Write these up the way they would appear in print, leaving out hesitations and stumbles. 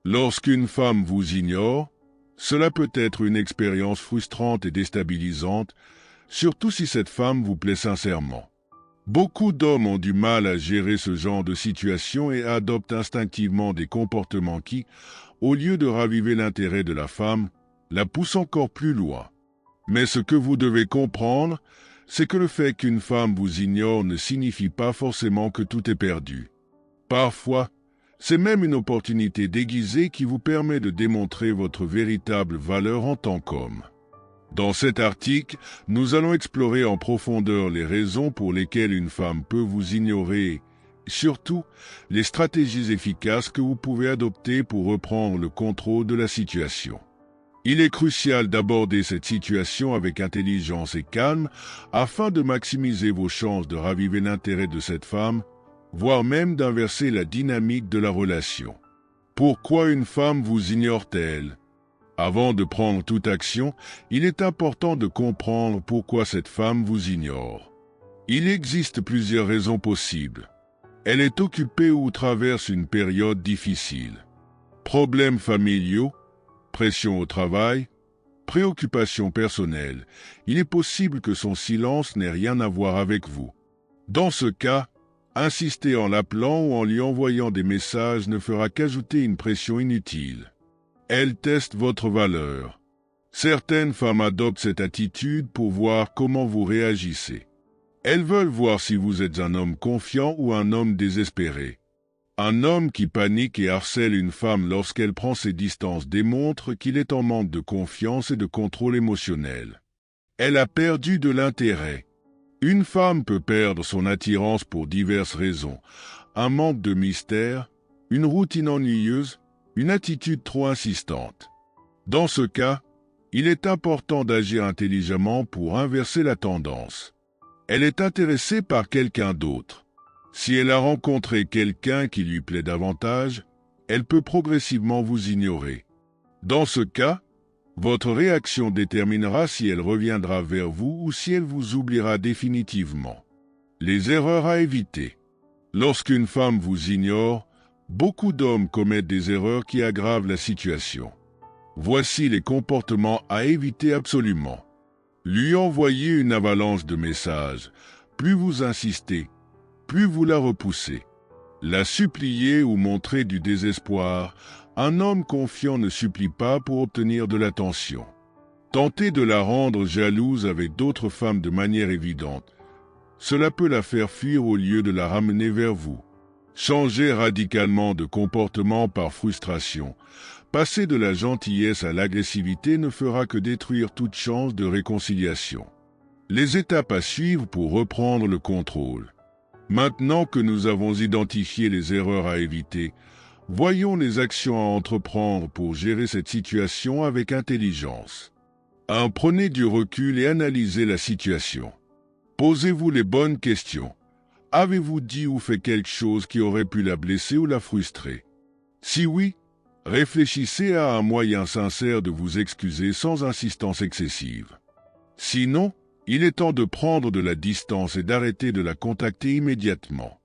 Lorsqu'une femme vous ignore, cela peut être une expérience frustrante et déstabilisante, surtout si cette femme vous plaît sincèrement. Beaucoup d'hommes ont du mal à gérer ce genre de situation et adoptent instinctivement des comportements qui, au lieu de raviver l'intérêt de la femme, la poussent encore plus loin. Mais ce que vous devez comprendre, c'est que le fait qu'une femme vous ignore ne signifie pas forcément que tout est perdu. Parfois, c'est même une opportunité déguisée qui vous permet de démontrer votre véritable valeur en tant qu'homme. Dans cet article, nous allons explorer en profondeur les raisons pour lesquelles une femme peut vous ignorer et, surtout, les stratégies efficaces que vous pouvez adopter pour reprendre le contrôle de la situation. Il est crucial d'aborder cette situation avec intelligence et calme afin de maximiser vos chances de raviver l'intérêt de cette femme, voire même d'inverser la dynamique de la relation. Pourquoi une femme vous ignore-t-elle ? Avant de prendre toute action, il est important de comprendre pourquoi cette femme vous ignore. Il existe plusieurs raisons possibles. Elle est occupée ou traverse une période difficile. Problèmes familiaux, pression au travail, préoccupations personnelles. Il est possible que son silence n'ait rien à voir avec vous. Dans ce cas, insister en l'appelant ou en lui envoyant des messages ne fera qu'ajouter une pression inutile. Elle teste votre valeur. Certaines femmes adoptent cette attitude pour voir comment vous réagissez. Elles veulent voir si vous êtes un homme confiant ou un homme désespéré. Un homme qui panique et harcèle une femme lorsqu'elle prend ses distances démontre qu'il est en manque de confiance et de contrôle émotionnel. Elle a perdu de l'intérêt. Une femme peut perdre son attirance pour diverses raisons. Un manque de mystère, une routine ennuyeuse, une attitude trop insistante. Dans ce cas, il est important d'agir intelligemment pour inverser la tendance. Elle est intéressée par quelqu'un d'autre. Si elle a rencontré quelqu'un qui lui plaît davantage, elle peut progressivement vous ignorer. Dans ce cas, votre réaction déterminera si elle reviendra vers vous ou si elle vous oubliera définitivement. Les erreurs à éviter. Lorsqu'une femme vous ignore, beaucoup d'hommes commettent des erreurs qui aggravent la situation. Voici les comportements à éviter absolument. Lui envoyer une avalanche de messages. Plus vous insistez, plus vous la repoussez. La supplier ou montrer du désespoir. Un homme confiant ne supplie pas pour obtenir de l'attention. Tenter de la rendre jalouse avec d'autres femmes de manière évidente. Cela peut la faire fuir au lieu de la ramener vers vous. Changer radicalement de comportement par frustration. Passer de la gentillesse à l'agressivité ne fera que détruire toute chance de réconciliation. Les étapes à suivre pour reprendre le contrôle. Maintenant que nous avons identifié les erreurs à éviter, voyons les actions à entreprendre pour gérer cette situation avec intelligence. 1. Prenez du recul et analysez la situation. Posez-vous les bonnes questions. Avez-vous dit ou fait quelque chose qui aurait pu la blesser ou la frustrer? Si oui, réfléchissez à un moyen sincère de vous excuser sans insistance excessive. Sinon, il est temps de prendre de la distance et d'arrêter de la contacter immédiatement.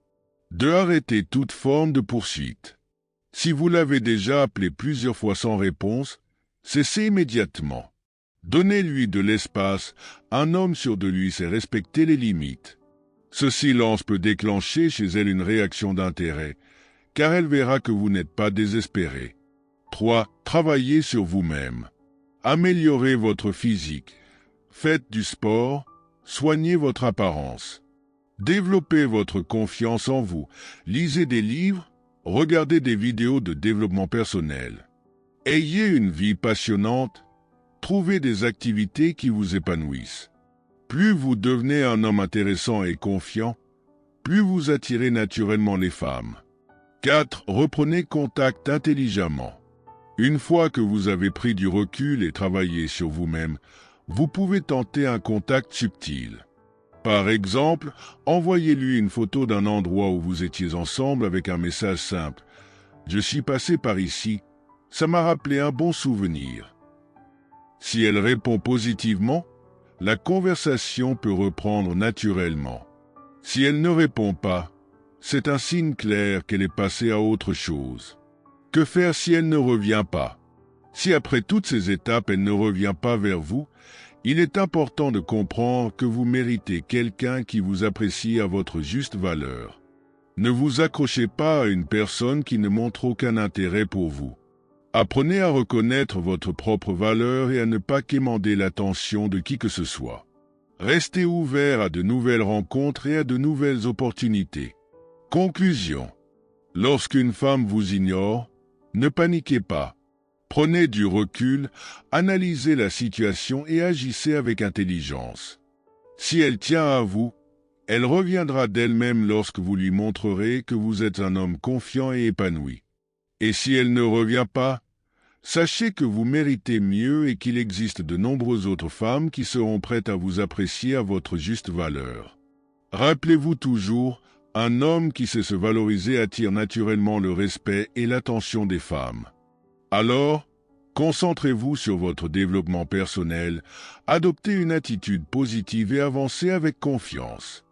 2. Arrêter toute forme de poursuite. Si vous l'avez déjà appelé plusieurs fois sans réponse, cessez immédiatement. Donnez-lui de l'espace. Un homme sûr de lui sait respecter les limites. Ce silence peut déclencher chez elle une réaction d'intérêt, car elle verra que vous n'êtes pas désespéré. 3. Travaillez sur vous-même. Améliorez votre physique. Faites du sport. Soignez votre apparence. Développez votre confiance en vous. Lisez des livres. Regardez des vidéos de développement personnel. Ayez une vie passionnante. Trouvez des activités qui vous épanouissent. Plus vous devenez un homme intéressant et confiant, plus vous attirez naturellement les femmes. 4. Reprenez contact intelligemment. Une fois que vous avez pris du recul et travaillé sur vous-même, vous pouvez tenter un contact subtil. Par exemple, envoyez-lui une photo d'un endroit où vous étiez ensemble avec un message simple. « Je suis passé par ici, ça m'a rappelé un bon souvenir. » Si elle répond positivement, la conversation peut reprendre naturellement. Si elle ne répond pas, c'est un signe clair qu'elle est passée à autre chose. Que faire si elle ne revient pas? Si après toutes ces étapes elle ne revient pas vers vous, il est important de comprendre que vous méritez quelqu'un qui vous apprécie à votre juste valeur. Ne vous accrochez pas à une personne qui ne montre aucun intérêt pour vous. Apprenez à reconnaître votre propre valeur et à ne pas quémander l'attention de qui que ce soit. Restez ouvert à de nouvelles rencontres et à de nouvelles opportunités. Conclusion. Lorsqu'une femme vous ignore, ne paniquez pas. Prenez du recul, analysez la situation et agissez avec intelligence. Si elle tient à vous, elle reviendra d'elle-même lorsque vous lui montrerez que vous êtes un homme confiant et épanoui. Et si elle ne revient pas, sachez que vous méritez mieux et qu'il existe de nombreuses autres femmes qui seront prêtes à vous apprécier à votre juste valeur. Rappelez-vous toujours, un homme qui sait se valoriser attire naturellement le respect et l'attention des femmes. Alors, concentrez-vous sur votre développement personnel, adoptez une attitude positive et avancez avec confiance.